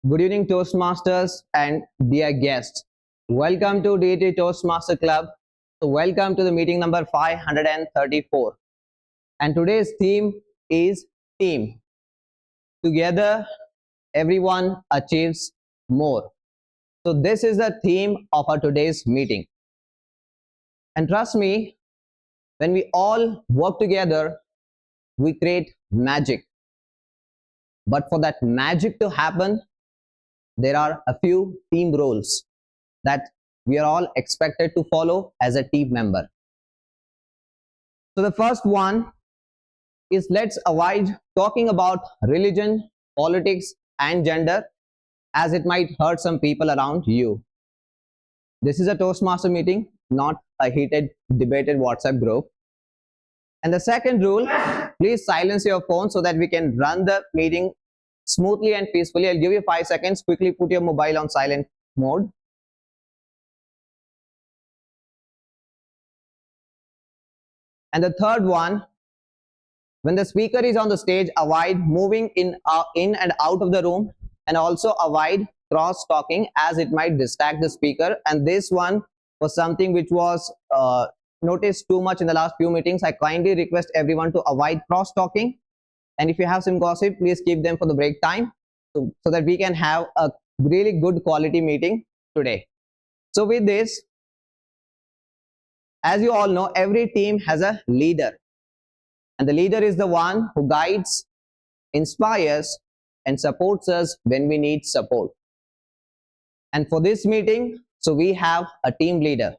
Good evening, Toastmasters and dear guests. Welcome to DET Toastmaster Club. So welcome to the meeting number 534. And today's theme is team. Together, everyone achieves more. So this is the theme of our today's meeting. And trust me, when we all work together, we create magic. But for that magic to happen, there are a few team roles that we are all expected to follow as a team member. So the first one is, let's avoid talking about religion, politics, and gender, as it might hurt some people around you. This is a Toastmaster meeting, not a heated, debated WhatsApp group. And the second rule, please silence your phone so that we can run the meeting smoothly and peacefully. I'll give you 5 seconds. Quickly put your mobile on silent mode. And the third one, when the speaker is on the stage, avoid moving in and out of the room, and also avoid cross talking, as it might distract the speaker. And this one was something which was noticed too much in the last few meetings. I kindly request everyone to avoid cross talking, and if you have some gossip, please keep them for the break time, so that we can have a really good quality meeting today. So with this, as you all know, every team has a leader, and the leader is the one who guides, inspires, and supports us when we need support. And for this meeting, so we have a team leader.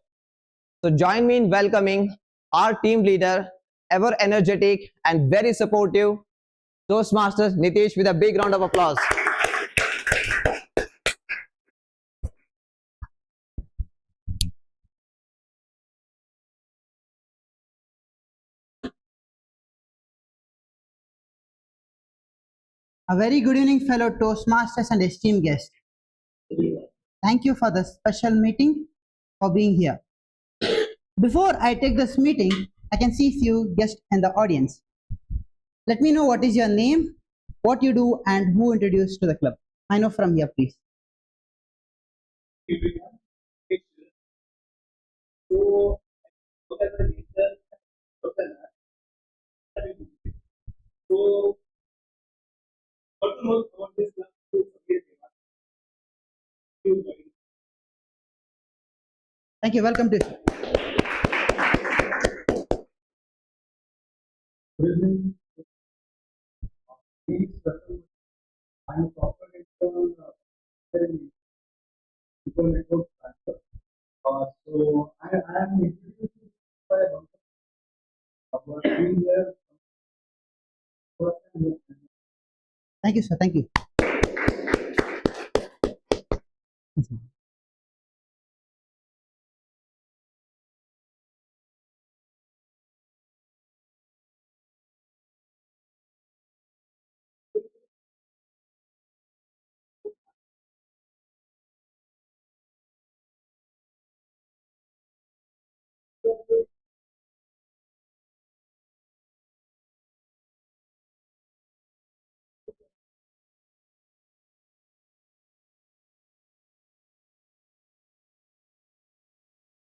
So join me in welcoming our team leader, ever energetic and very supportive, Toastmasters Nitish, with a big round of applause. A very good evening, fellow Toastmasters and esteemed guests. Thank you for the special meeting, for being here. Before I take this meeting, I can see few guests in the audience. Let me know what is your name, what you do, and who introduced to the club. I know from here, please. Thank you. Welcome to. So I am introduced by about being there. Thank you, sir. Thank you.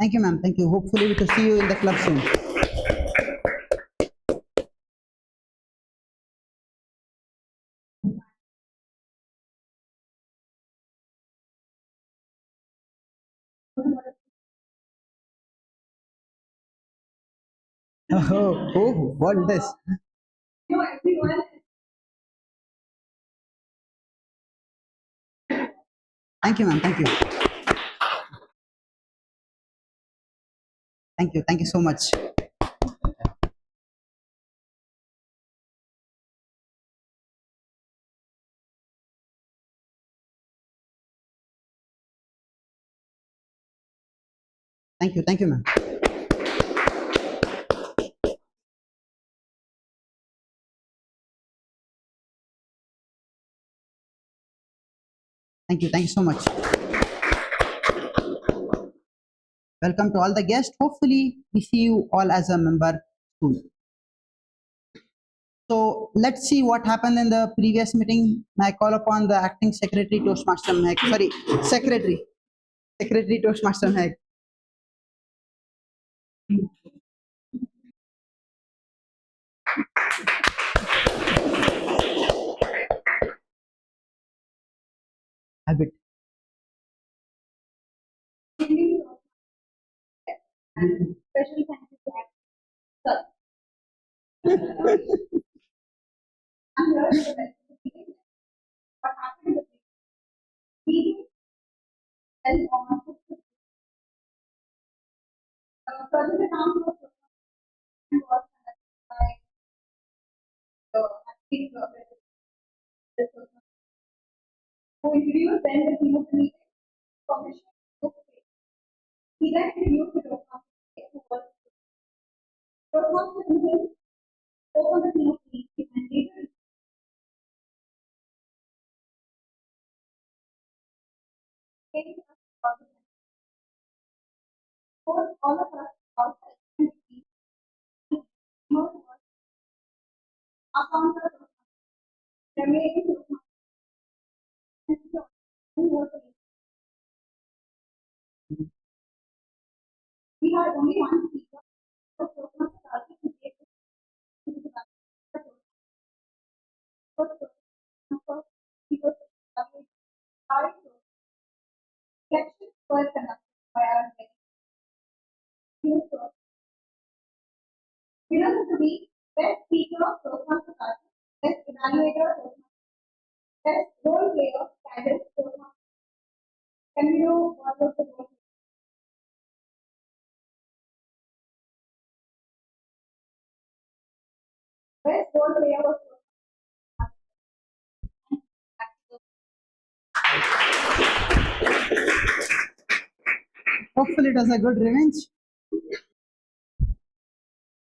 Thank you, ma'am. Thank you. Hopefully, we will see you in the club soon. Oh, what is this? No, everyone. Thank you, ma'am. Thank you. Thank you. Thank you so much. Thank you. Thank you, ma'am. Thank you. Thank you so much. Welcome to all the guests. Hopefully, we see you all as a member soon. So let's see what happened in the previous meeting. May I call upon the acting secretary Toastmaster Mehak? Sorry, secretary Toastmaster Mehak. Habit. Special thank you to sir. I'm here to investigate what happened with me. And on certain accounts was conducted by the acting who introduced then the team of the meeting, published book. He then introduced the document who was with him, opened the team of the meeting, and later came to us about the for all of us outside and the account of remaining we had only one speaker, so Toastmasters started to take this into the because our elections were conducted by our winners of the week, best speaker, Toastmasters, best evaluator, Toastmasters, best role player, candidate, Toastmasters. Can you know what was the role? Best role player was Hopefully it was a good revenge.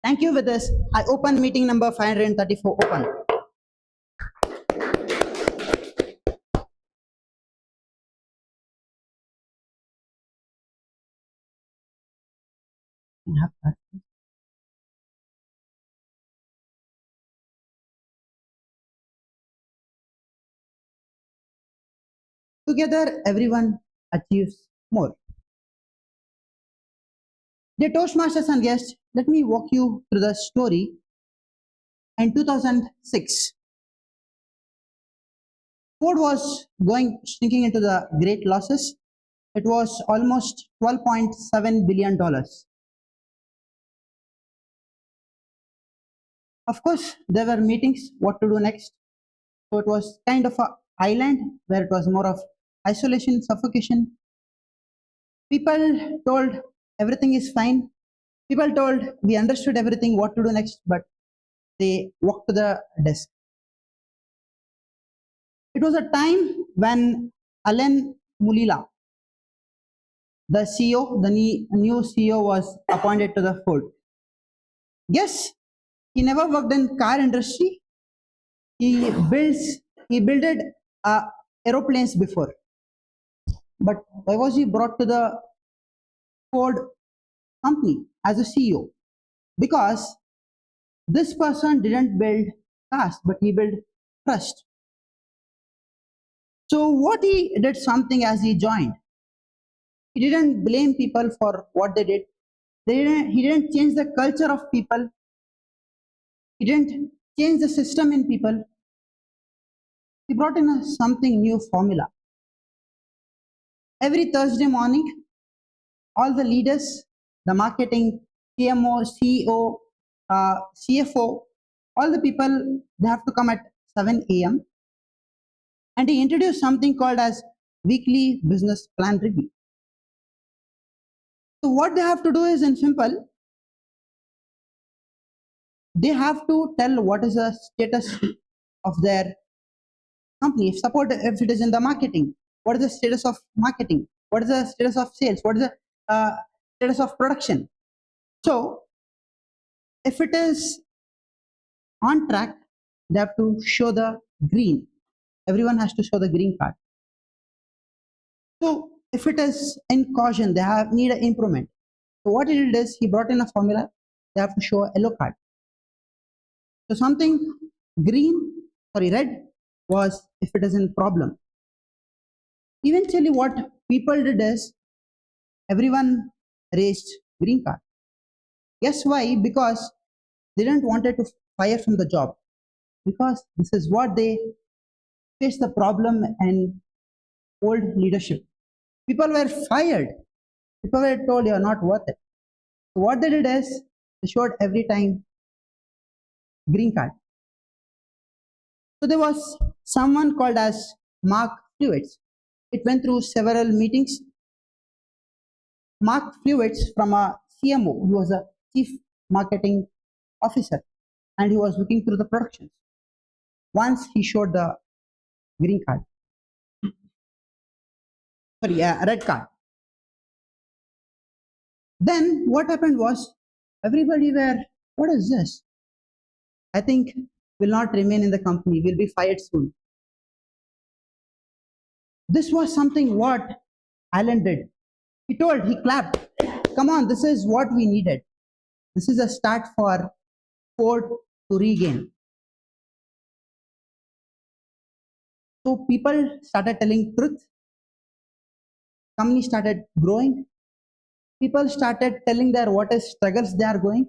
Thank you. With this, I open meeting number 534. Open. Together, everyone achieves more. Dear Toastmasters and guests, let me walk you through the story. In 2006, Ford was sinking into the great losses. It was almost $12.7 billion. Of course, there were meetings, what to do next. So it was kind of an island where it was more of isolation, suffocation. People told everything is fine. People told we understood everything, what to do next, but they walked to the desk. It was a time when Alan Mulila, the CEO, the new CEO, was appointed to the Ford. Yes, he never worked in car industry. He builded aeroplanes before. But why was he brought to the Ford company as a CEO? Because this person didn't build cars, but he built trust. So what he did something as he joined. He didn't blame people for what they did. He didn't change the culture of people. He didn't change the system in people. He brought in something new formula. Every Thursday morning, all the leaders, the marketing, TMO, CEO, CFO, all the people, they have to come at 7 a.m. And he introduced something called as weekly business plan review. So what they have to do is in simple, they have to tell what is the status of their company. If it is in the marketing, what is the status of marketing? What is the status of sales? What is the status of production? So if it is on track, they have to show the green. Everyone has to show the green card. So if it is in caution, they need an improvement. So what he did is he brought in a formula. They have to show a yellow card. So something Red was if it is in problem. Eventually what people did is everyone raised green card. Guess why? Because they didn't wanted to fire from the job, because this is what they faced the problem and old leadership. People were fired. People were told you are not worth it. So what they did is they showed every time green card. So there was someone called as Mark Fluids. It went through several meetings. Mark Fluids from a CMO, he was a chief marketing officer, and he was looking through the productions. Once he showed the green card, red card. Then what happened was everybody were, what is this? I think will not remain in the company, will be fired soon. This was something what Alan did. He clapped, come on, this is what we needed. This is a start for Ford to regain. So people started telling truth. Company started growing. People started telling their what is struggles they are going.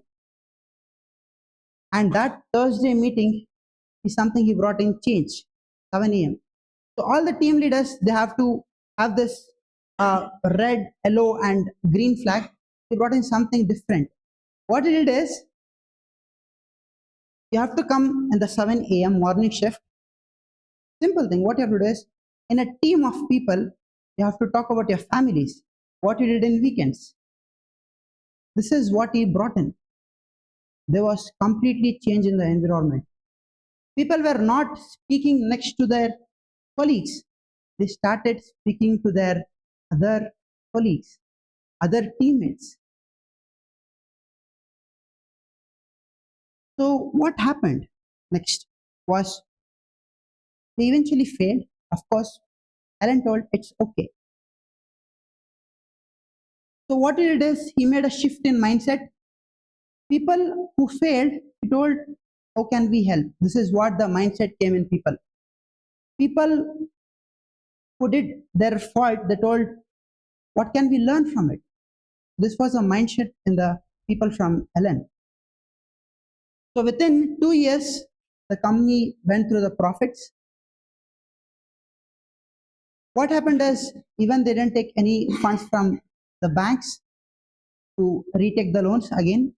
And that Thursday meeting is something he brought in change, 7 a.m. So all the team leaders, they have to have this red, yellow and green flag. He brought in something different. What he did is, you have to come in the 7 a.m. morning shift. Simple thing, what you have to do is, in a team of people, you have to talk about your families, what you did in weekends. This is what he brought in. There was completely change in the environment. People were not speaking next to their colleagues. They started speaking to their other colleagues, other teammates. So what happened next was they eventually failed. Of course, Alan told it's okay. So what he did is he made a shift in mindset. People who failed, he told, how can we help? This is what the mindset came in people. People who did their fault, they told, what can we learn from it? This was a mindset in the people from Alan. So within 2 years, the company went through the profits. What happened is, even they didn't take any funds from the banks to retake the loans again.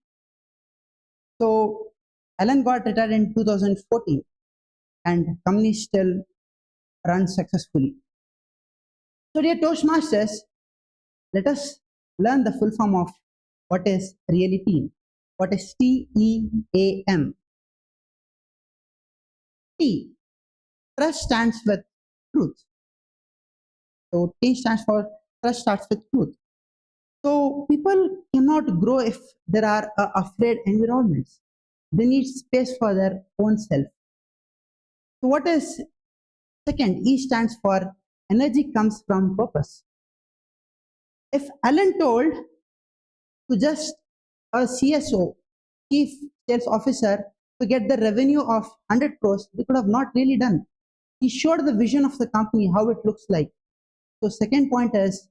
So Alan got retired in 2014 and company still runs successfully. So dear Toastmasters, let us learn the full form of what is really team. What is TEAM? T, trust stands with truth. So T stands for trust starts with truth. So people cannot grow if there are afraid environments. They need space for their own self. So what is second? E stands for energy comes from purpose. If Alan told to just a CSO, Chief Sales Officer, to get the revenue of 100 crores, they could have not really done. He showed the vision of the company, how it looks like. So second point is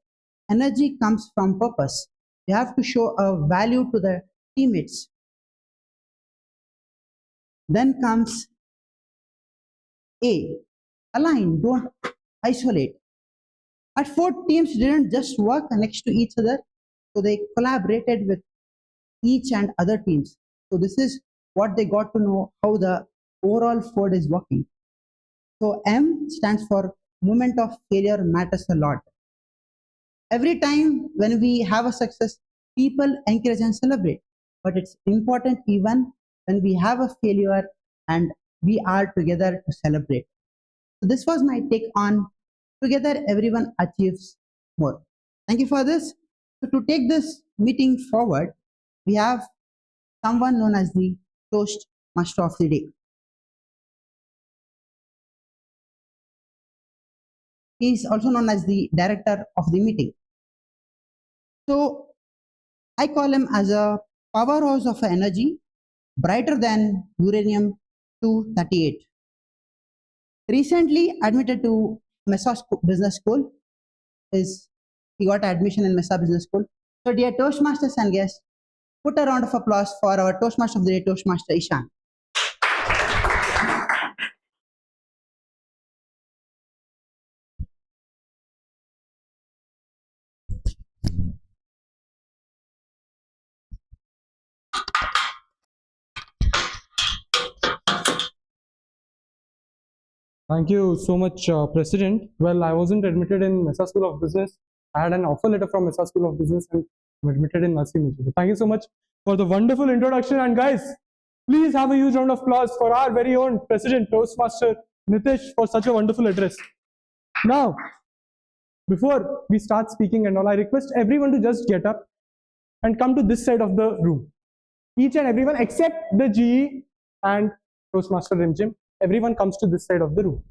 energy comes from purpose. You have to show a value to the teammates. Then comes A, align, don't isolate. At Ford, teams didn't just work next to each other, so they collaborated with each and other teams. So this is what they got to know, how the overall Ford is working. So M stands for moment of failure matters a lot. Every time when we have a success, people encourage and celebrate. But it's important even when we have a failure and we are together to celebrate. So this was my take on together everyone achieves more. Thank you for this. So to take this meeting forward, we have someone known as the Toastmaster of the Day. He is also known as the director of the meeting. So I call him as a powerhouse of energy, brighter than uranium to 38. Recently admitted to Mesa Business School. He got admission in Mesa Business School. So dear Toastmasters and guests, put a round of applause for our Toastmaster of the Day, Toastmaster Eshan. Thank you so much, President. Well, I wasn't admitted in Mesa School of Business. I had an offer letter from Mesa School of Business and I'm admitted in Nasim. Thank you so much for the wonderful introduction. And guys, please have a huge round of applause for our very own President, Toastmaster Nitish, for such a wonderful address. Now, before we start speaking and all, I request everyone to just get up and come to this side of the room. Each and everyone except the GE and Toastmaster Rimjhim. Everyone comes to this side of the room.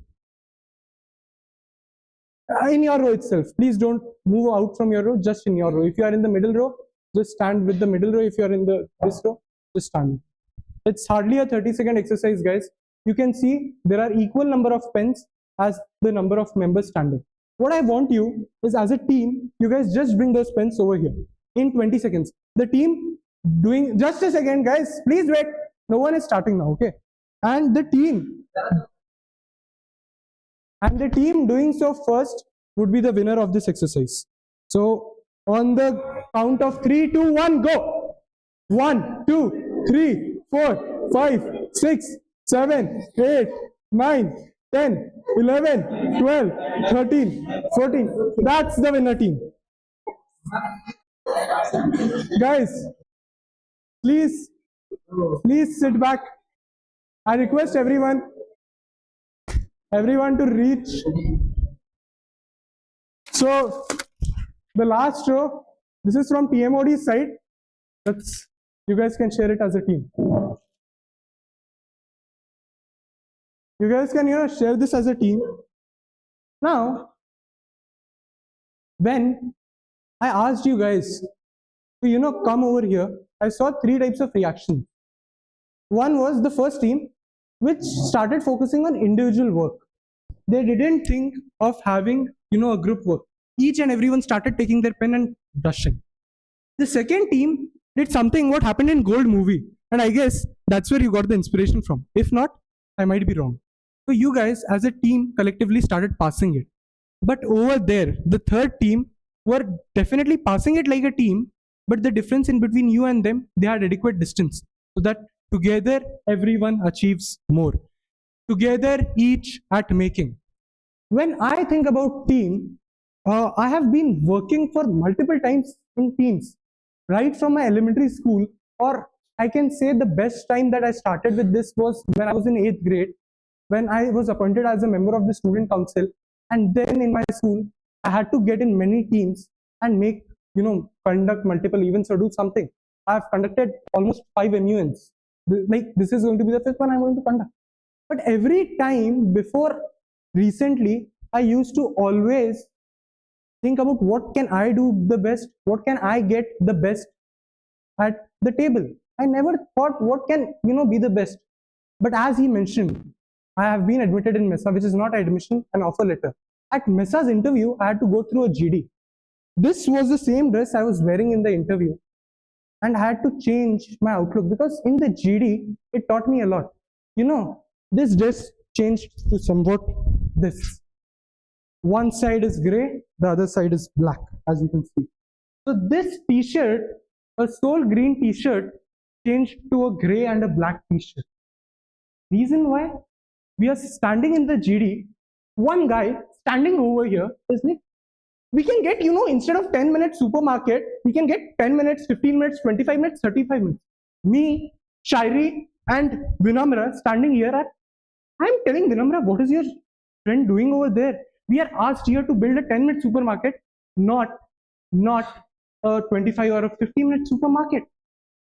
In your row itself, please don't move out from your row, just in your row. If you are in the middle row, just stand with the middle row. If you are in this row, just stand. It's hardly a 30-second exercise, guys. You can see there are equal number of pens as the number of members standing. What I want you is, as a team, you guys just bring those pens over here in 20 seconds. The team doing, just a second, guys, please wait. No one is starting now, okay? And the team doing so first would be the winner of this exercise. So on the count of 3, 2, 1, go. 1, 2, 3, 4, 5, 6, 7, 8, 9, 10, 11, 12, 13, 14. That's the winner team. Guys, please sit back. I request everyone to reach. So the last row, this is from TMOD's side. You guys can share it as a team. You guys can share this as a team. Now, when I asked you guys to come over here, I saw 3 types of reactions. One was the first team, which started focusing on individual work. They didn't think of having a group work. Each and everyone started taking their pen and brushing. The second team did something what happened in Gold movie, and I guess that's where you got the inspiration from. If not, I might be wrong. So you guys as a team collectively started passing it. But over there, the third team were definitely passing it like a team, but the difference in between you and them, they had adequate distance, so that together everyone achieves more. Together each at making. When I think about team, I have been working for multiple times in teams, right from my elementary school, or I can say the best time that I started with this was when I was in 8th grade, when I was appointed as a member of the student council. And then in my school, I had to get in many teams and make, conduct multiple events or do something. I have conducted almost 5 MUNs. Like, this is going to be the 5th one I'm going to conduct. But every time before recently, I used to always think about what can I do the best, what can I get the best at the table. I never thought what can be the best. But as he mentioned, I have been admitted in Mesa, which is not admission, an offer letter. At Mesa's interview, I had to go through a GD. This was the same dress I was wearing in the interview, and I had to change my outlook because in the GD, it taught me a lot. This dress changed to somewhat this. One side is gray, the other side is black, as you can see. So this t-shirt, a soul green t-shirt, changed to a gray and a black t-shirt. Reason why? We are standing in the GD, one guy standing over here is like, we can get, instead of 10 minutes supermarket, we can get 10 minutes, 15 minutes, 25 minutes, 35 minutes. Me, Shairi and Vinamra standing here at, I'm telling Vinamra, what is your friend doing over there? We are asked here to build a 10-minute supermarket, not a 25 or a 50-minute supermarket.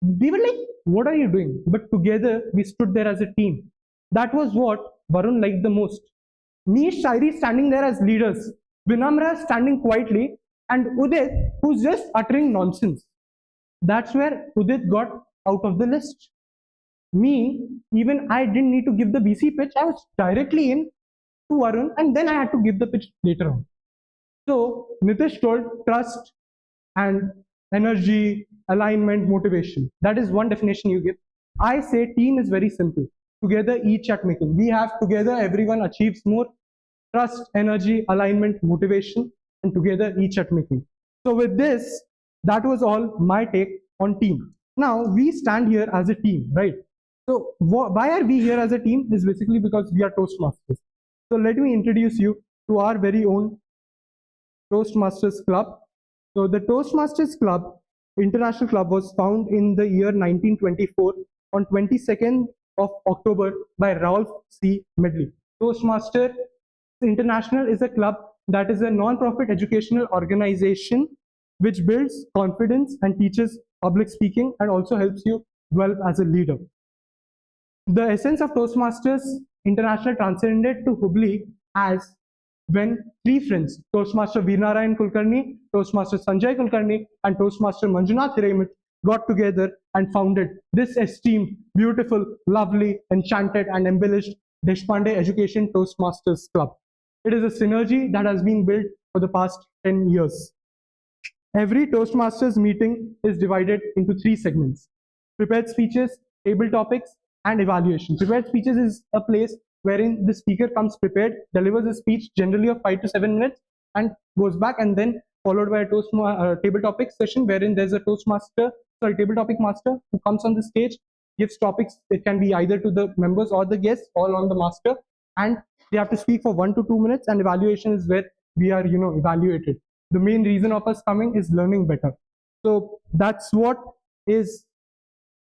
They were like, what are you doing? But together, we stood there as a team. That was what Varun liked the most. Me, Shairi standing there as leaders, Vinamra standing quietly, and Udit, who's just uttering nonsense. That's where Udit got out of the list. Even I didn't need to give the BC pitch. I was directly in to Varun, and then I had to give the pitch later on. So Nitish told trust and energy, alignment, motivation. That is one definition you give. I say team is very simple. Together, each at making. We have together, everyone achieves more. Trust, energy, alignment, motivation, and together, each at making. So with this, that was all my take on team. Now we stand here as a team, right? So why are we here as a team is basically because we are Toastmasters. So let me introduce you to our very own Toastmasters Club. So the Toastmasters Club, International Club, was founded in the year 1924 on 22nd of October by Ralph C. Medley. Toastmaster International is a club that is a non-profit educational organization which builds confidence and teaches public speaking and also helps you develop as a leader. The essence of Toastmasters International transcended to Hubli as when three friends, Toastmaster Veernarayan Kulkarni, Toastmaster Sanjay Kulkarni, and Toastmaster Manjunath Hiremit got together and founded this esteemed, beautiful, lovely, enchanted, and embellished Deshpande Education Toastmasters Club. It is a synergy that has been built for the past 10 years. Every Toastmasters meeting is divided into three segments: prepared speeches, table topics, and evaluation. Prepared speeches is a place wherein the speaker comes prepared, delivers a speech generally of 5 to 7 minutes, and goes back, and then followed by a table topic session wherein there's a table topic master who comes on the stage, gives topics. It can be either to the members or the guests, all on the master, and they have to speak for 1 to 2 minutes. And evaluation is where we are, evaluated. The main reason of us coming is learning better. So that's what is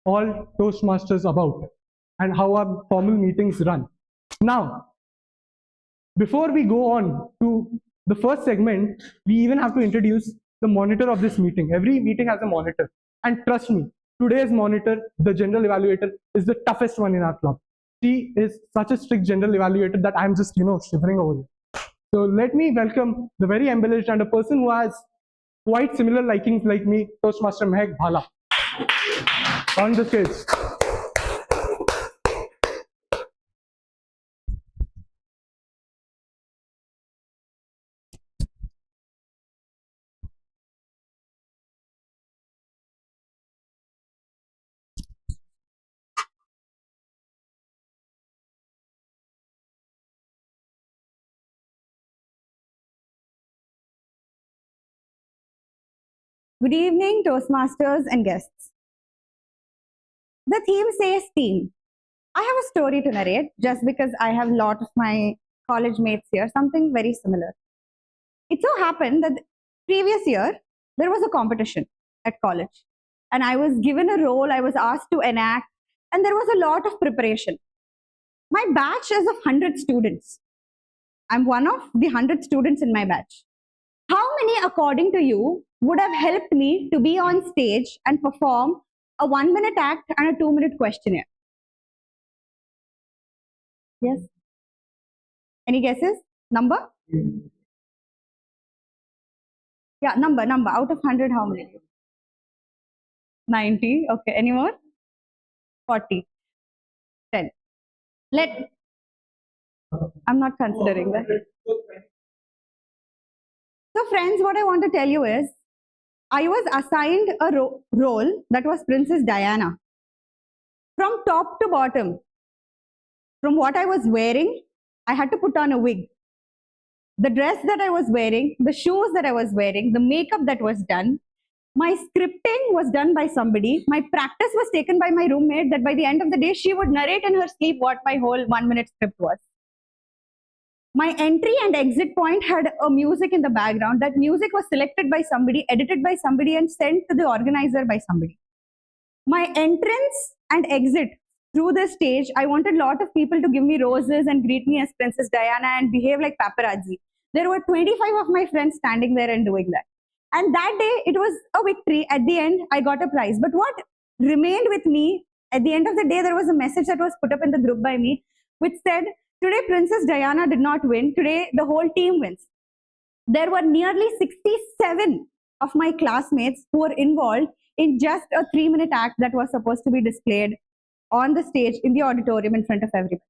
all Toastmasters about and how our formal meetings run. Now, before we go on to the first segment, we even have to introduce the monitor of this meeting. Every meeting has a monitor. And trust me, today's monitor, the general evaluator, is the toughest one in our club. She is such a strict general evaluator that I'm just, shivering over here. So let me welcome the very embellished and a person who has quite similar likings like me, Toastmaster Mehak Bhala, on the stage. Good evening, Toastmasters and guests. The theme says team. I have a story to narrate just because I have a lot of my college mates here, something very similar. It so happened that the previous year, there was a competition at college and I was given a role, I was asked to enact, and there was a lot of preparation. My batch is of 100 students. I'm one of the 100 students in my batch. How many, according to you, would have helped me to be on stage and perform a 1-minute act and a 2-minute questionnaire? Yes? Any guesses? Number? Yeah, number. Out of 100, how many? 90. Okay. Any more? 40. 10. I'm not considering that. So friends, what I want to tell you is, I was assigned a role that was Princess Diana. From top to bottom, from what I was wearing, I had to put on a wig. The dress that I was wearing, the shoes that I was wearing, the makeup that was done, my scripting was done by somebody. My practice was taken by my roommate that by the end of the day, she would narrate in her sleep what my whole 1-minute script was. My entry and exit point had a music in the background. That music was selected by somebody, edited by somebody, and sent to the organizer by somebody. My entrance and exit through the stage, I wanted a lot of people to give me roses and greet me as Princess Diana and behave like paparazzi. There were 25 of my friends standing there and doing that. And that day, it was a victory. At the end, I got a prize. But what remained with me, at the end of the day, there was a message that was put up in the group by me, which said, today, Princess Diana did not win. Today, the whole team wins. There were nearly 67 of my classmates who were involved in just a 3-minute act that was supposed to be displayed on the stage in the auditorium in front of everybody.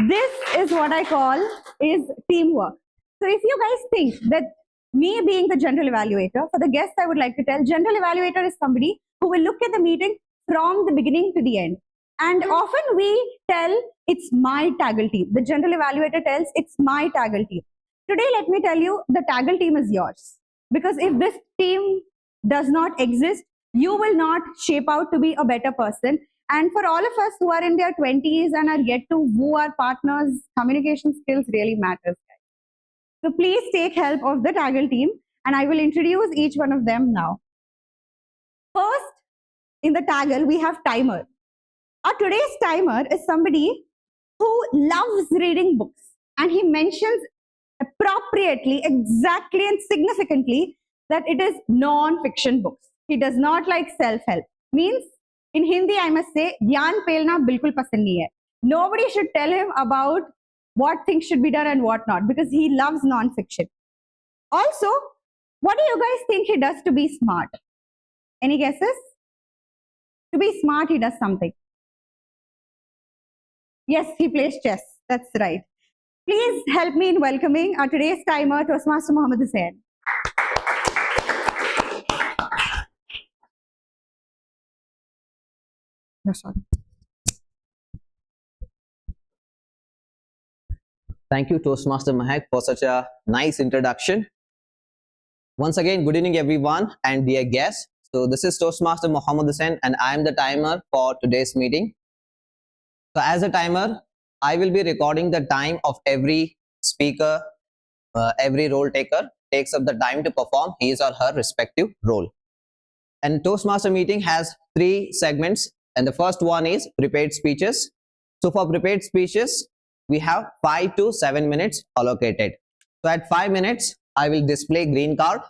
This is what I call is teamwork. So if you guys think that me being the general evaluator, for the guests I would like to tell, general evaluator is somebody who will look at the meeting from the beginning to the end. And often we tell it's my taggle team. The general evaluator tells it's my taggle team. Today, let me tell you, the taggle team is yours. Because if this team does not exist, you will not shape out to be a better person. And for all of us who are in their 20s and are yet to woo our partners, communication skills really matters. So please take help of the taggle team, and I will introduce each one of them now. First, in the taggle, we have timer. Our today's timer is somebody who loves reading books, and he mentions appropriately, exactly, and significantly that it is non-fiction books. He does not like self-help. Means, in Hindi, I must say, Gyan pelna bilkul pasand nahi hai. Nobody should tell him about what things should be done and what not, because he loves non-fiction. Also, what do you guys think he does to be smart? Any guesses? To be smart, he does something. Yes, he plays chess. That's right. Please help me in welcoming our today's timer, Toastmaster Mahmadhusen. Thank you, Toastmaster Mehak, for such a nice introduction. Once again, good evening, everyone, and dear guests. So this is Toastmaster Mahmadhusen, and I am the timer for today's meeting. So as a timer, I will be recording the time of every speaker, every role taker takes up the time to perform his or her respective role. And Toastmaster meeting has 3 segments, and the first one is prepared speeches. So for prepared speeches, we have 5 to 7 minutes allocated. So at 5 minutes, I will display green card.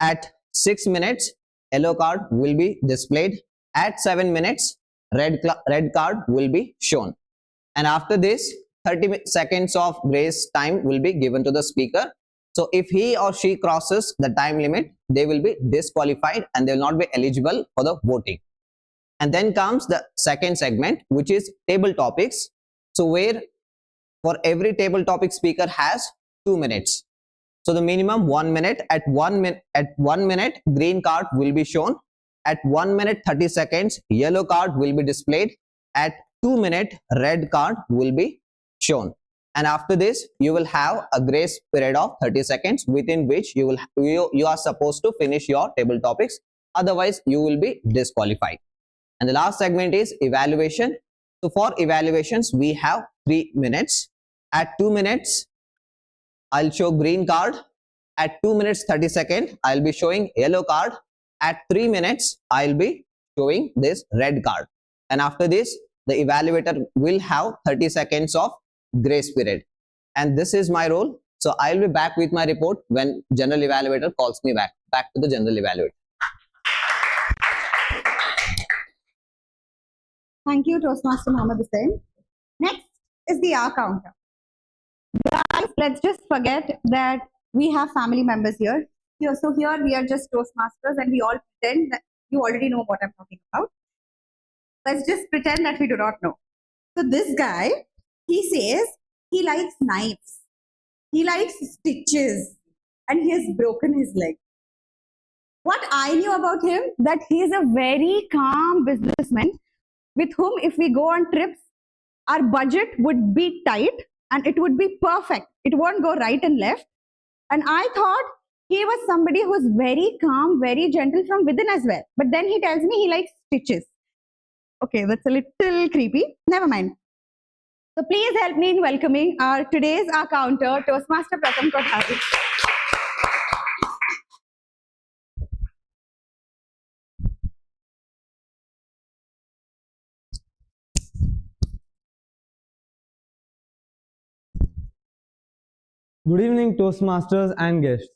At 6 minutes, yellow card will be displayed. At 7 minutes, red card will be shown. And after this, 30 seconds of grace time will be given to the speaker. So if he or she crosses the time limit, they will be disqualified and they will not be eligible for the voting. And then comes the second segment, which is table topics. So where for every table topic, speaker has 2 minutes. So the minimum 1 minute. At 1 minute, green card will be shown. At 1 minute 30 seconds, yellow card will be displayed. At 2 minute, red card will be shown. And after this, you will have a grace period of 30 seconds within which you are supposed to finish your table topics. Otherwise, you will be disqualified. And the last segment is evaluation. So for evaluations, we have 3 minutes. At 2 minutes, I'll show green card. At 2 minutes 30 seconds, I'll be showing yellow card. At 3 minutes, I'll be showing this red card. And after this, the evaluator will have 30 seconds of grace period. And this is my role. So I'll be back with my report when general evaluator calls me back to the general evaluator. Thank you, Toastmaster Mahmadhusen. Next is the R counter. Guys, let's just forget that we have family members here. So here we are just Toastmasters and we all pretend that you already know what I'm talking about. Let's just pretend that we do not know. So this guy, he says he likes knives, he likes stitches, and he has broken his leg. What I knew about him, that he is a very calm businessman with whom if we go on trips, our budget would be tight and it would be perfect. It won't go right and left. And I thought he was somebody who's very calm, very gentle from within as well. But then he tells me he likes stitches. Okay, that's a little creepy. Never mind. So please help me in welcoming our today's counter, Toastmaster Pratham Kothari. Good evening, Toastmasters and guests.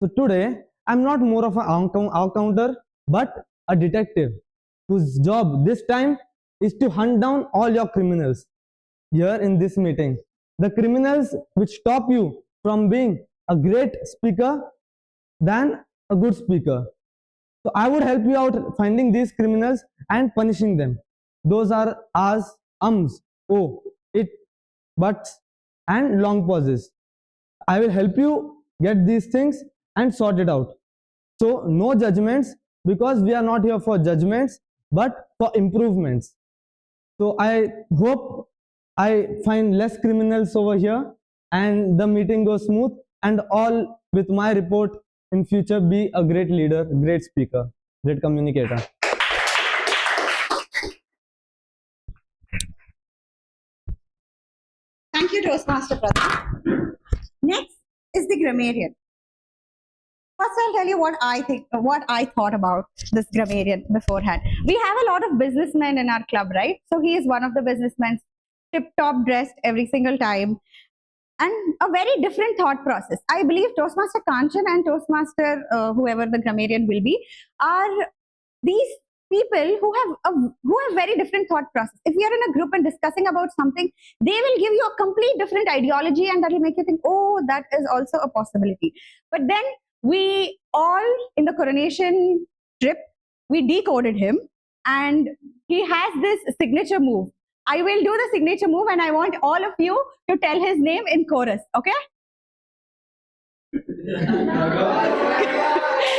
So today, I'm not more of an Aakanksha, but a detective whose job this time is to hunt down all your criminals here in this meeting. The criminals which stop you from being a great speaker than a good speaker. So I would help you out finding these criminals and punishing them. those are ahs, ums, oh, it, buts, and long pauses. I will help you get these things and sort it out. So no judgments, because we are not here for judgments but for improvements. So I hope I find less criminals over here and the meeting goes smooth, and all with my report in future be a great leader, great speaker, great communicator. Thank you, Toastmaster brother. Next is the grammarian. First, I'll tell you what I think, what I thought about this grammarian beforehand. We have a lot of businessmen in our club, right? So he is one of the businessmen, tip-top dressed every single time, and a very different thought process. I believe Toastmaster Kanchan and Toastmaster, whoever the grammarian will be, are these people who have very different thought process. If we are in a group and discussing about something, they will give you a complete different ideology, and that will make you think, oh, that is also a possibility. But then we all, in the coronation trip, we decoded him, and he has this signature move. I will do the signature move, and I want all of you to tell his name in chorus, okay?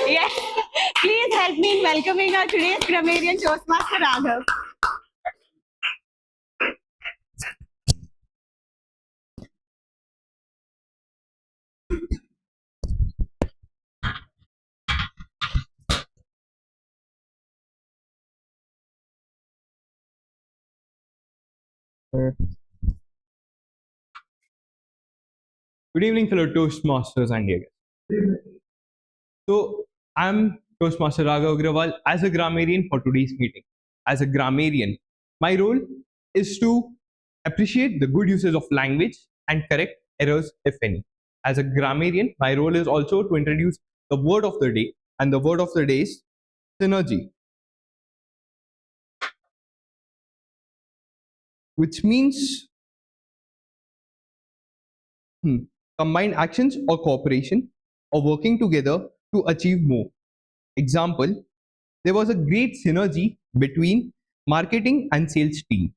Yes. Please help me in welcoming our today's grammarian, Toastmaster Raghav. Good evening, fellow Toastmasters and dear guests. So, I'm Toastmaster Raghav Agrawal as a grammarian for today's meeting. As a grammarian, my role is to appreciate the good uses of language and correct errors, if any. As a grammarian, my role is also to introduce the word of the day, and the word of the day is synergy, which means combined actions or cooperation or working together to achieve more. Example, there was a great synergy between marketing and sales team.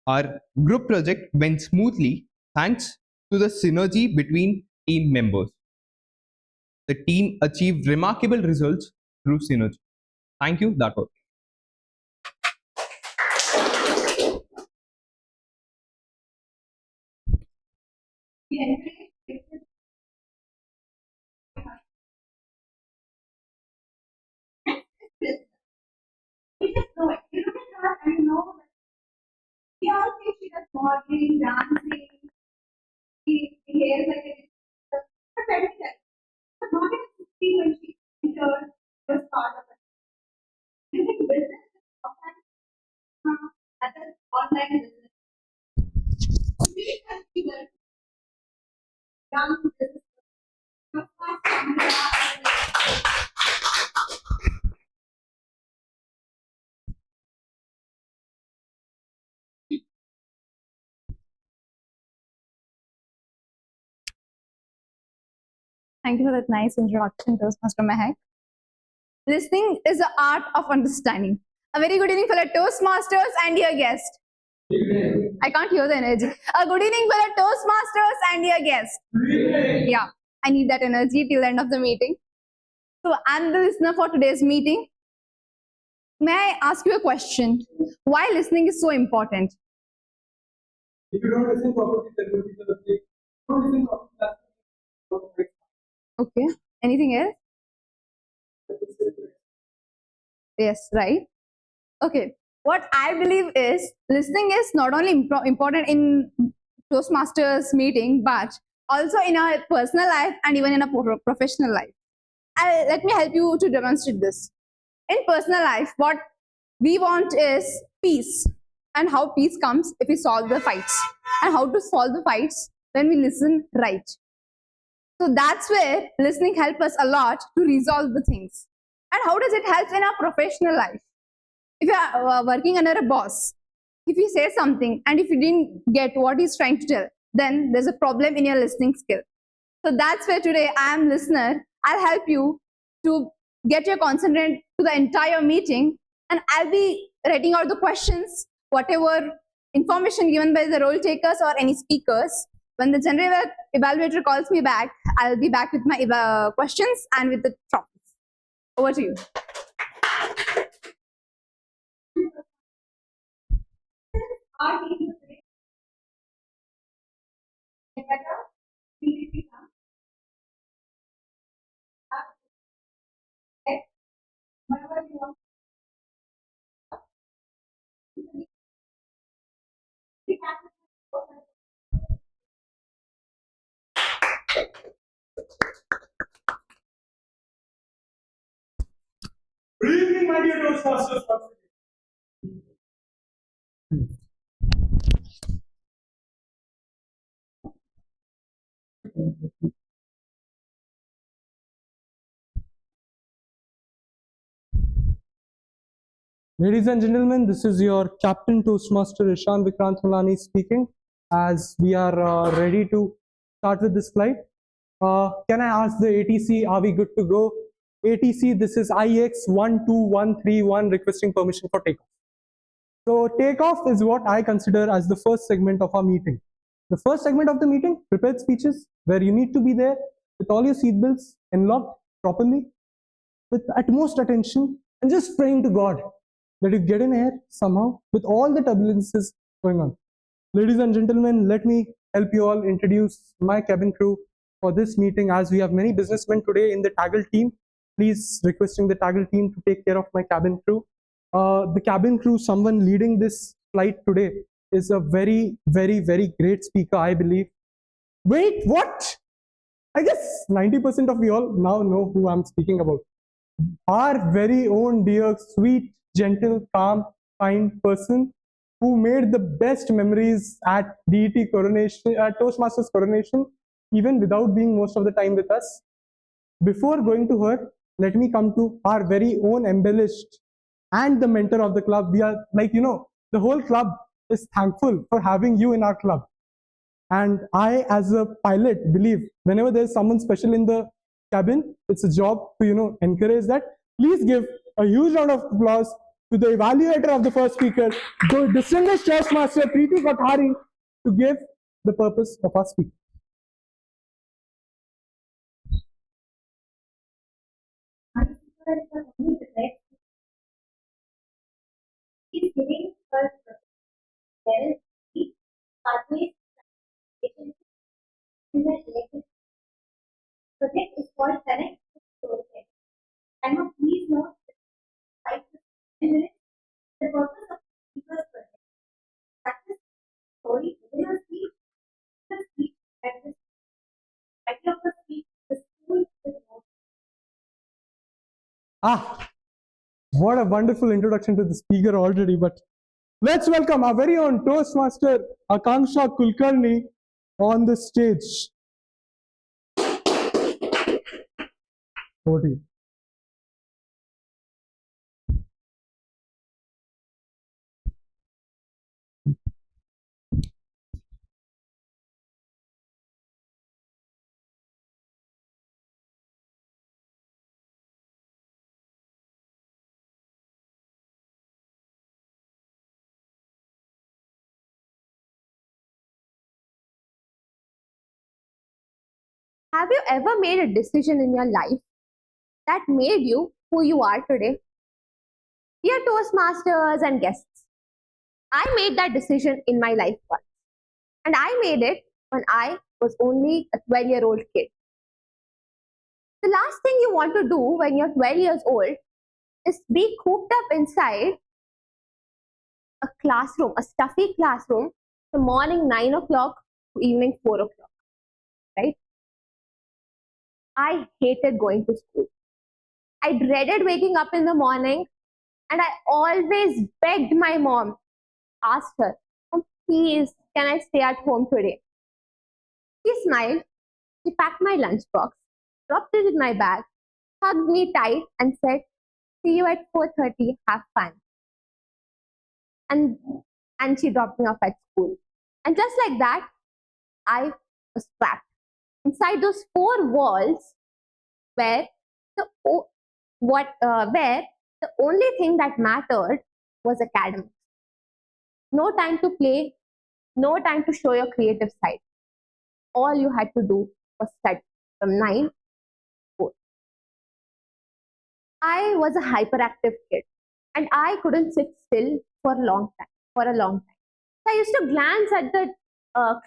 Our group project went smoothly thanks to the synergy between team members. The team achieved remarkable results through synergy. Thank you. That was. We just know it. You look at her and you know that we all think she does modeling, dancing, she behaves like a but let me tell you, the model is 50 when she entered, was part of it. You think business is offline? That is online business. We have people, young business. Thank you for that nice introduction, Toastmaster Mehak. Listening is the art of understanding. A very good evening, fellow Toastmasters and dear guests. I can't hear the energy. A good evening, fellow Toastmasters and dear guests. Yeah, I need that energy till the end of the meeting. So I'm the listener for today's meeting. May I ask you a question? Why listening is so important? If you don't listen properly, then will be the mistake. Don't listen properly. Okay. Anything else? Yes, right. Okay. What I believe is listening is not only important in Toastmasters meeting, but also in our personal life and even in a professional life. Let me help you to demonstrate this. In personal life, what we want is peace, and how peace comes if we solve the fights, and how to solve the fights when we listen right. So that's where listening helps us a lot to resolve the things. And how does it help in our professional life? If you are working under a boss, if you say something and if you didn't get what he's trying to tell, then there's a problem in your listening skill. So that's where today I am listener. I'll help you to get your concentrate to the entire meeting, and I'll be writing out the questions, whatever information given by the role takers or any speakers. When the general evaluator calls me back, I'll be back with my questions and with the topics. Over to you. Good evening, my dear Toastmasters. Ladies and gentlemen, this is your Captain Toastmaster Eshan Vikrant Mulani speaking. As we are ready to start with this flight, can I ask the ATC, are we good to go? ATC, this is IX12131 requesting permission for takeoff. So takeoff is what I consider as the first segment of our meeting. The first segment of the meeting, prepared speeches, where you need to be there with all your seatbelts unlocked properly, with utmost attention, and just praying to God that you get in air somehow with all the turbulences going on. Ladies and gentlemen, let me help you all introduce my cabin crew for this meeting. As we have many businessmen today in the Taggle team, please requesting the Taggle team to take care of my cabin crew. The cabin crew, someone leading this flight today, is a very, very, very great speaker, I believe. Wait, what? I guess 90% of you all now know who I'm speaking about. Our very own dear, sweet, gentle, calm, kind person who made the best memories at DET coronation, at Toastmasters coronation, even without being most of the time with us. Before going to her, let me come to our very own embellished and the mentor of the club. We are like, the whole club is thankful for having you in our club. And I, as a pilot, believe whenever there's someone special in the cabin, it's a job to, encourage that. Please give a huge round of applause to the evaluator of the first speaker, the distinguished Toastmaster Preeti Kothari, to give the purpose of our speech. Project is called Connect to Source. And now please note 5 to 10 minutes. The purpose of the speaker's project. Practice story within a speech, the speech, and the title of the speech, the school with notes. What a wonderful introduction to the speaker already, but let's welcome our very own Toastmaster Aakanksha Kulkarni on the stage. Over to you. Have you ever made a decision in your life that made you who you are today? Dear Toastmasters and guests, I made that decision in my life once. And I made it when I was only a 12-year-old kid. The last thing you want to do when you're 12 years old is be cooped up inside a classroom, a stuffy classroom, from morning 9 o'clock to evening 4 o'clock, right? I hated going to school. I dreaded waking up in the morning, and I always begged my mom, asked her, "Oh, please, can I stay at home today?" She smiled, she packed my lunchbox, dropped it in my bag, hugged me tight and said, "See you at 4:30, have fun." And she dropped me off at school. And just like that, I was trapped inside those 4 walls where the only thing that mattered was academics. No time to play, no time to show your creative side. All you had to do was study from 9 to 4. I was a hyperactive kid and I couldn't sit still for a long time. So I used to glance at the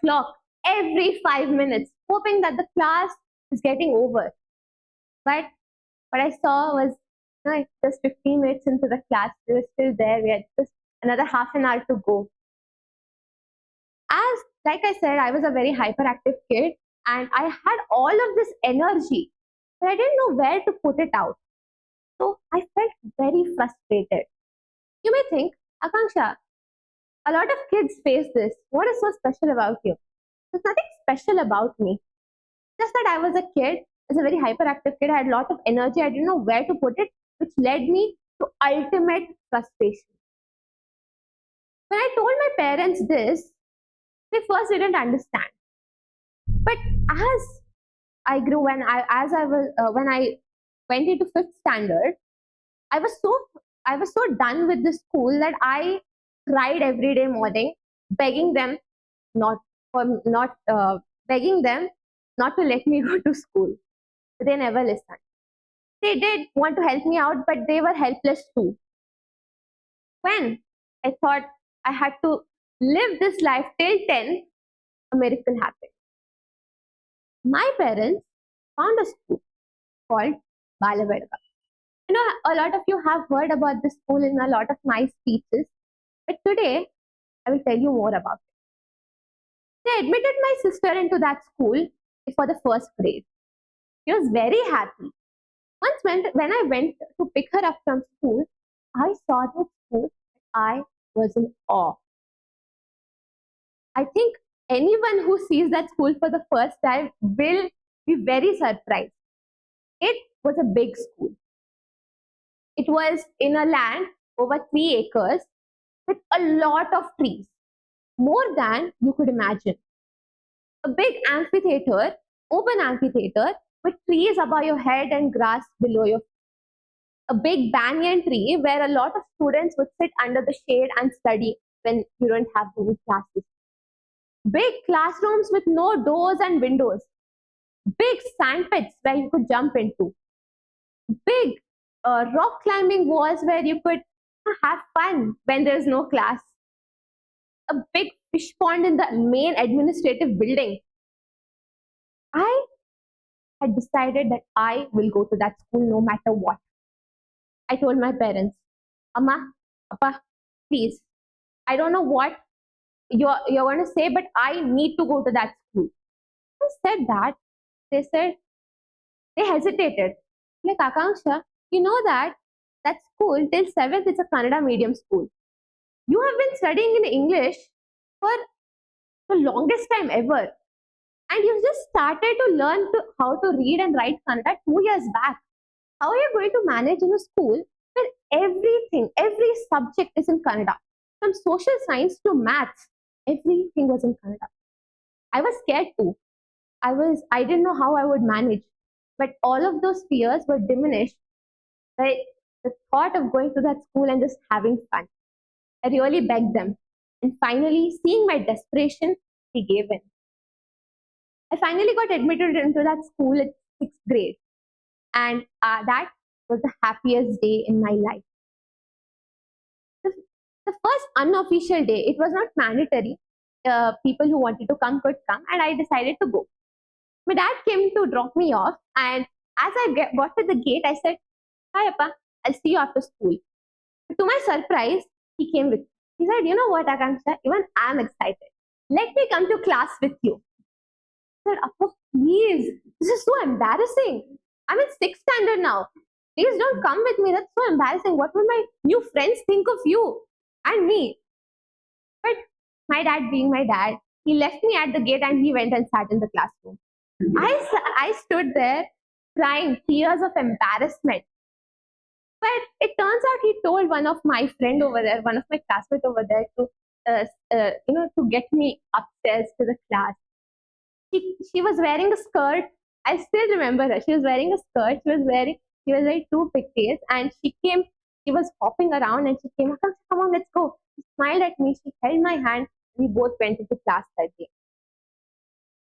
clock every 5 minutes, hoping that the class is getting over. But what I saw was, just 15 minutes into the class, we were still there. We had just another half an hour to go. Like I said, I was a very hyperactive kid and I had all of this energy, but I didn't know where to put it out. So I felt very frustrated. You may think, Aakanksha, a lot of kids face this. What is so special about you? There's nothing special about me. Just that I was a kid, I was a very hyperactive kid, I had a lot of energy, I didn't know where to put it, which led me to ultimate frustration. When I told my parents this, they first didn't understand. But as I grew when I went into 5th standard, I was so done with the school that I cried every day morning, begging them not to let me go to school. They never listened. They did want to help me out, but they were helpless too. When I thought I had to live this life till 10, a miracle happened. My parents found a school called Balavedga. A lot of you have heard about this school in a lot of my speeches, but today I will tell you more about it. They admitted my sister into that school for the 1st grade. She was very happy. Once when I went to pick her up from school, I saw that school. I was in awe. I think anyone who sees that school for the first time will be very surprised. It was a big school. It was in a land over 3 acres with a lot of trees, more than you could imagine. A big amphitheater, open amphitheater with trees above your head and grass below your feet. A big banyan tree where a lot of students would sit under the shade and study when you don't have any classes. Big classrooms with no doors and windows. Big sandpits where you could jump into. Big rock climbing walls where you could have fun when there's no class. A big fish pond in the main administrative building. I had decided that I will go to that school no matter what. I told my parents, Amma, Papa, please, I don't know what you're going to say, but I need to go to that school. I said that. They hesitated. Like, Aakanksha, you know that school till 7th is a Kannada medium school. You have been studying in English for the longest time ever. And you just started to learn how to read and write Kannada 2 years back. How are you going to manage in a school where every subject is in Kannada? From social science to maths, everything was in Kannada. I was scared too. I didn't know how I would manage. But all of those fears were diminished by the thought of going to that school and just having fun. I really begged them. And finally, seeing my desperation, they gave in. I finally got admitted into that school at 6th grade. And that was the happiest day in my life. The first unofficial day, it was not mandatory. People who wanted to come could come, and I decided to go. My dad came to drop me off, and as I got to the gate, I said, "Hi, Appa, I'll see you after school." But to my surprise, he came with me. He said, "You know what, Aakanksha, even I'm excited. Let me come to class with you." I said, "Appa, please, this is so embarrassing. I'm in 6th standard now. Please don't come with me. That's so embarrassing. What will my new friends think of you and me?" But my dad, being my dad, he left me at the gate and he went and sat in the classroom. I stood there crying tears of embarrassment. But it turns out he told one of my friend over there, one of my classmates over there, to get me upstairs to the class. She was wearing a skirt. I still remember her. She was wearing a skirt. She was wearing 2 pigtails, and she came She was hopping around and she came, Aakanksha, come on, let's go. She smiled at me, she held my hand, we both went into class that day.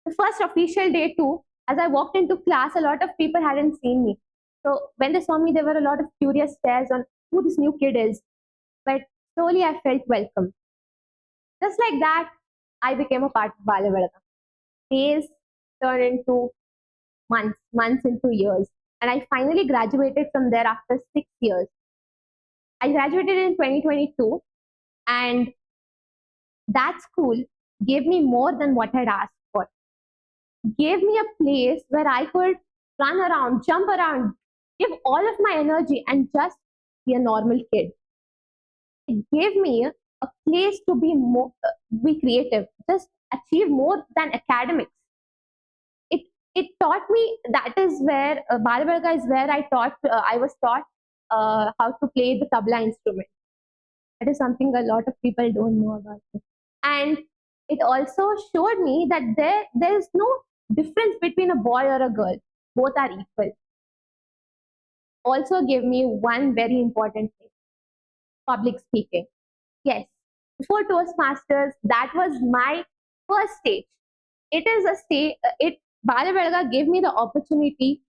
The first official day too, as I walked into class, a lot of people hadn't seen me. So when they saw me, there were a lot of curious stares on who this new kid is. But slowly I felt welcome. Just like that, I became a part of Evaluator. Days turned into months, months into years. And I finally graduated from there after 6 years. I graduated in 2022, and that school gave me more than what I'd asked for. Gave me a place where I could run around, jump around, give all of my energy and just be a normal kid. It gave me a place to be more, be creative, just achieve more than academics. It taught me, that is where Evaluator is where I was taught how to play the tabla instrument. That is something a lot of people don't know about it. And it also showed me that there is no difference between a boy or a girl. Both are equal. Also gave me one very important thing: public speaking. Yes, before Toastmasters, that was my first stage. It is a stage. Evaluator gave me the opportunity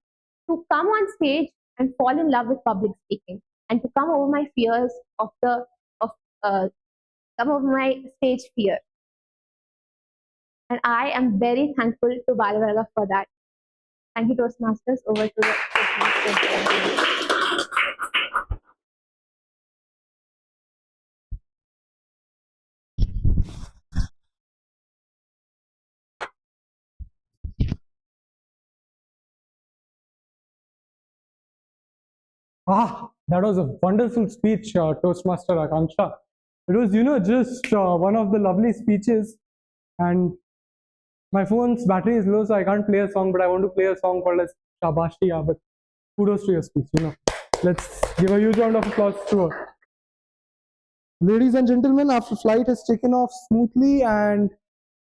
to come on stage and fall in love with public speaking, and to come over my fears come over my stage fear. And I am very thankful to Evaluator for that. Thank you, Toastmasters. Over to the Toastmasters. That was a wonderful speech, Toastmaster Aakanksha. It was, just one of the lovely speeches. And my phone's battery is low, so I can't play a song, but I want to play a song called as Shabashtiya. But kudos to your speech, Let's give a huge round of applause to her. Ladies and gentlemen, our flight has taken off smoothly, and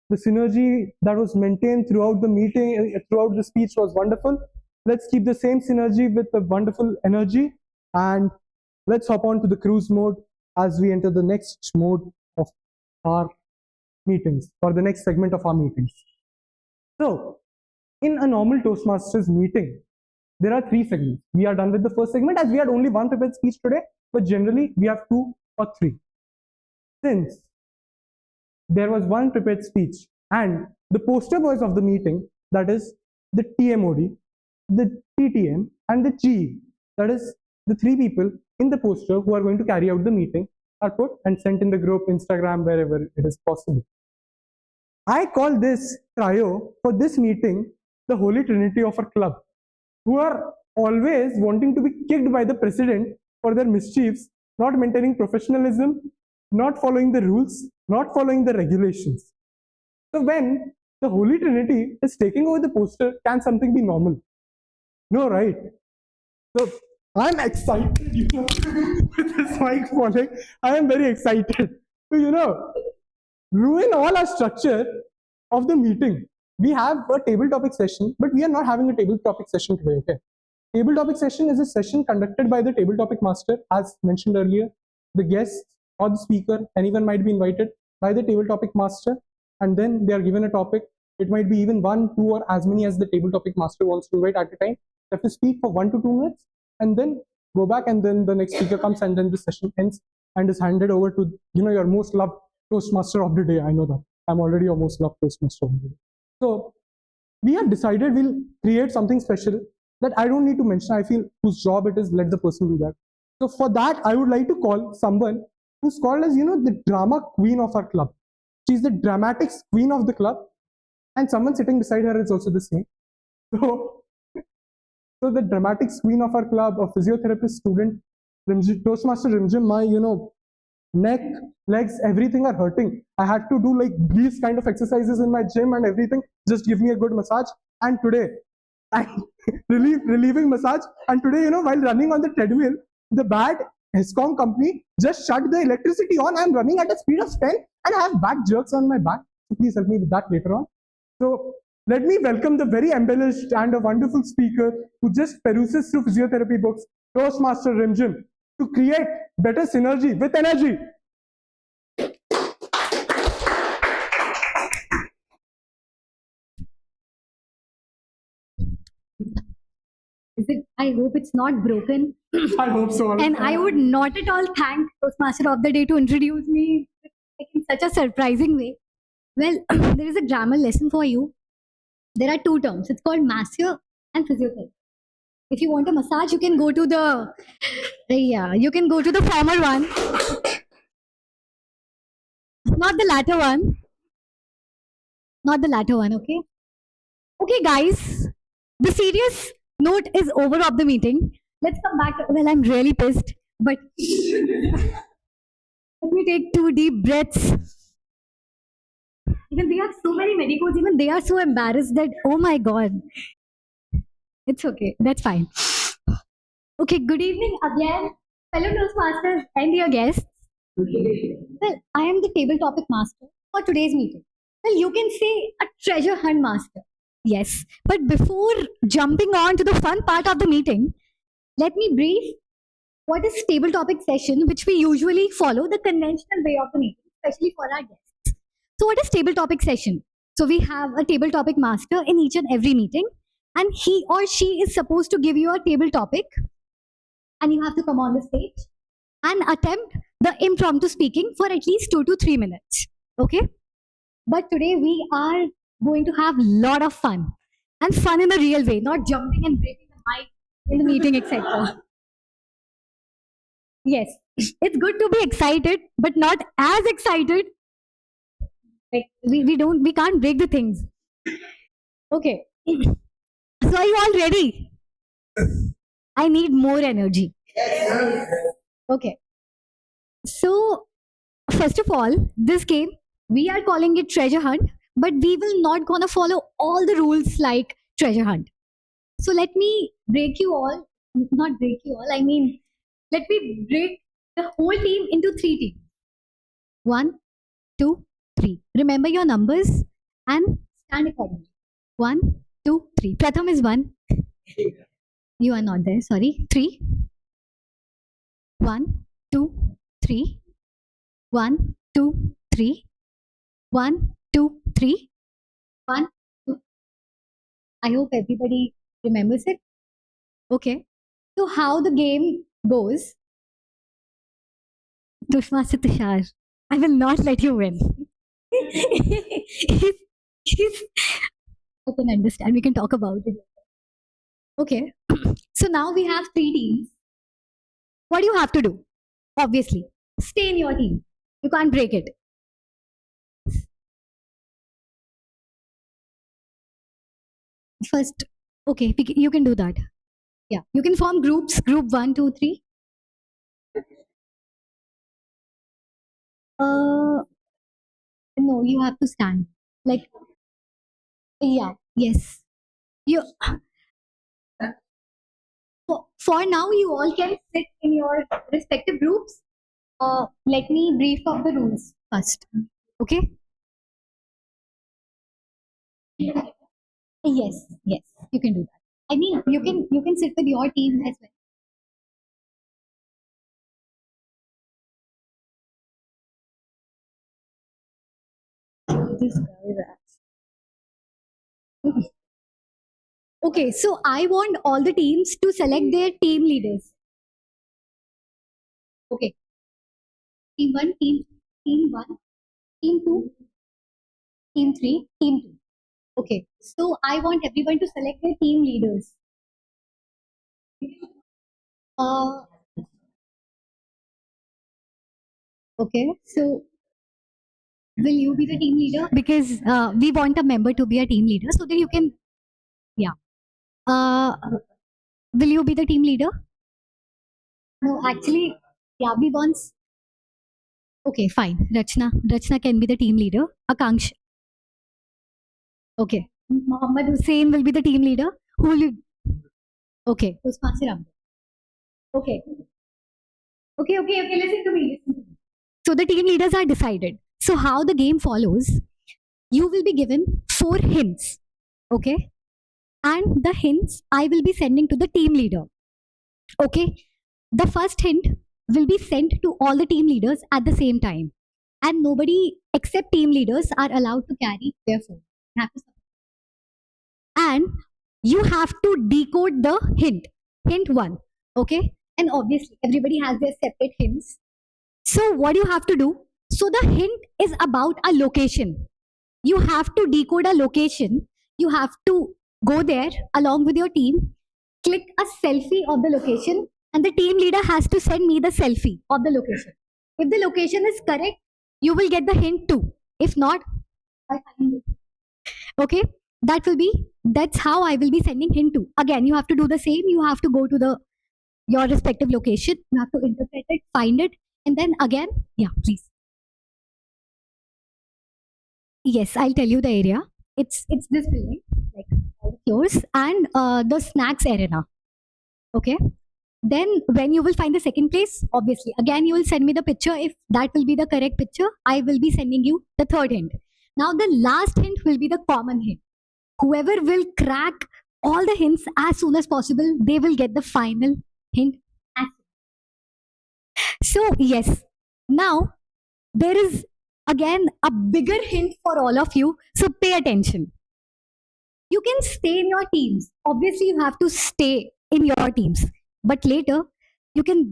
the synergy that was maintained throughout the meeting, throughout the speech, was wonderful. Let's keep the same synergy with the wonderful energy, and let's hop on to the cruise mode as we enter the next mode of our meetings, or the next segment of our meetings. So, in a normal Toastmasters meeting, there are 3 segments. We are done with the first segment, as we had only 1 prepared speech today, but generally we have 2 or 3. Since there was 1 prepared speech and the poster boys of the meeting, that is the TMOD, the TTM, and the GE, that is the 3 people in the poster who are going to carry out the meeting, are put and sent in the group, Instagram, wherever it is possible. I call this trio for this meeting the Holy Trinity of our club, who are always wanting to be kicked by the president for their mischiefs, not maintaining professionalism, not following the rules, not following the regulations. So when the Holy Trinity is taking over the poster, can something be normal? No, right? So I'm excited, with this mic falling. I am very excited to, ruin all our structure of the meeting. We have a table topic session, but we are not having a table topic session today, okay? Table topic session is a session conducted by the table topic master, as mentioned earlier. The guest or the speaker, anyone might be invited by the table topic master, and then they are given a topic. It might be even 1, 2, or as many as the table topic master wants to invite at a time. They have to speak for 1 to 2 minutes and then go back, and then the next speaker comes, and then the session ends and is handed over to your most loved Toastmaster of the day. I know that. I'm already your most loved Toastmaster of the day. So we have decided we'll create something special that I don't need to mention. I feel whose job it is, let the person do that. So for that, I would like to call someone who's called as, the drama queen of our club. She's the dramatics queen of the club, and someone sitting beside her is also the same. So the dramatics queen of our club, a physiotherapist student, Toastmaster Rimjhim, my, neck, legs, everything are hurting. I had to do like these kind of exercises in my gym and everything. Just give me a good massage. And today, relieving massage. And today, while running on the treadmill, the bad Escom company just shut the electricity on. I'm running at a speed of 10 and I have back jerks on my back. So please help me with that later on. So let me welcome the very embellished and a wonderful speaker who just peruses through physiotherapy books, Toastmaster Rimjhim, to create better synergy with energy. I hope it's not broken. I hope so. And I would not at all thank Toastmaster of the Day to introduce me in such a surprising way. Well, there is a grammar lesson for you. There are two terms. It's called masseur and physiotherapy. If you want a massage, you can go to the former one, not the latter one. Not the latter one. Okay. Okay, guys. The serious note is over of the meeting. Let's come back. Well, I'm really pissed, but let me take 2 deep breaths. Even they have so many medicos, even they are so embarrassed that, oh my God. It's okay. That's fine. Okay, good evening again, fellow Toastmasters and your guests. Well, I am the table topic master for today's meeting. Well, you can say a treasure hunt master. Yes, but before jumping on to the fun part of the meeting, let me brief what is table topic session, which we usually follow the conventional way of the meeting, especially for our guests. So what is table topic session? So we have a table topic master in each and every meeting, and he or she is supposed to give you a table topic, and you have to come on the stage and attempt the impromptu speaking for at least 2 to 3 minutes. Okay? But today we are going to have a lot of fun, and fun in a real way, not jumping and breaking the mic in the meeting, etc. Yes, it's good to be excited, but not as excited. Like we can't break the things. Okay. So are you all ready? I need more energy. Okay. So first of all, this game, we are calling it treasure hunt, but we will not gonna follow all the rules like treasure hunt. So let me break you all, not break you all, I mean, let me break the whole team into 3 teams. 1, 2, 3. Remember your numbers and stand accordingly. 1, 2, 3. Pratham is 1. You are not there, sorry. 3. 1, 2, 3. 1, 2, 3. 1, 2, 3. 1, 2. I hope everybody remembers it. Okay. So how the game goes? Toastmaster Tushar, I will not let you win. I can understand. We can talk about it. Okay. So now we have 3 teams. What do you have to do? Obviously, stay in your team. You can't break it. First, okay, you can do that. Yeah, you can form groups. Group 1, 2, 3. No, you have to stand. Like, yeah, yes. You. For now, you all can sit in your respective groups. Let me brief up the rules first. Okay. Yes, yes, you can do that. I mean, you can sit with your team as well. This guy rats. Okay, so I want all the teams to select their team leaders. Okay. Team 1, team 1, team 2, team 3, team 2. Okay, so I want everyone to select their team leaders. Okay, so will you be the team leader? Because we want a member to be a team leader so that you can, yeah. Will you be the team leader? No, actually, yeah, we want. Okay, fine. Rachna can be the team leader. Aakanksha. Okay. Mahmadhusen will be the team leader. Who will you? Okay. Okay. Okay. Listen to me. So the team leaders are decided. So how the game follows? You will be given 4 hints. Okay. And the hints I will be sending to the team leader. Okay. The first hint will be sent to all the team leaders at the same time. And nobody except team leaders are allowed to carry their phone. You have to- And you have to decode the hint. Hint 1. Okay? And obviously, everybody has their separate hints. So, what you have to do? So, the hint is about a location. You have to decode a location. You have to go there along with your team, click a selfie of the location, and the team leader has to send me the selfie of the location. If the location is correct, you will get the hint too. If not, I find it. Okay, that's how I will be sending hint to. Again, you have to do the same. You have to go to your respective location. You have to interpret it, find it, and then again, yeah, please. Yes, I'll tell you the area. It's this building, like all the floors, and the snacks arena. Okay. Then when you will find the second place, obviously, again you will send me the picture. If that will be the correct picture, I will be sending you the third hint. Now the last hint will be the common hint. Whoever will crack all the hints as soon as possible, they will get the final hint. So yes, now there is again a bigger hint for all of you. So pay attention. You can stay in your teams. Obviously, you have to stay in your teams. But later, you can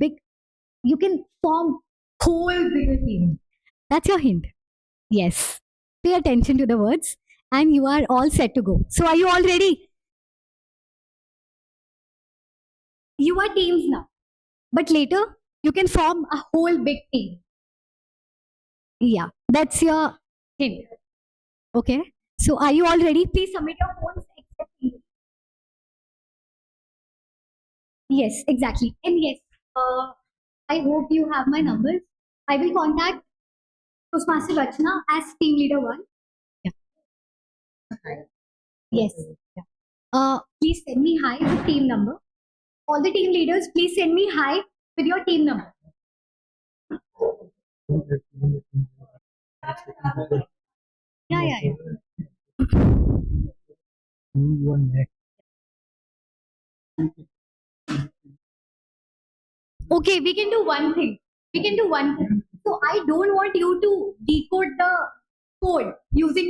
form whole bigger team. That's your hint. Yes. Pay attention to the words, and you are all set to go. So are you all ready? You are teams now. But later, you can form a whole big team. Yeah, that's your hint. Okay. So are you all ready? Please submit your phones. Yes, exactly. And yes, I hope you have my numbers. I will contact Toastmaster Rachna as team leader 1. Yeah. Yes. Yeah. Please send me hi with team number. All the team leaders, please send me hi with your team number. Yeah. Okay, we can do one thing. So I don't want you to decode the code using your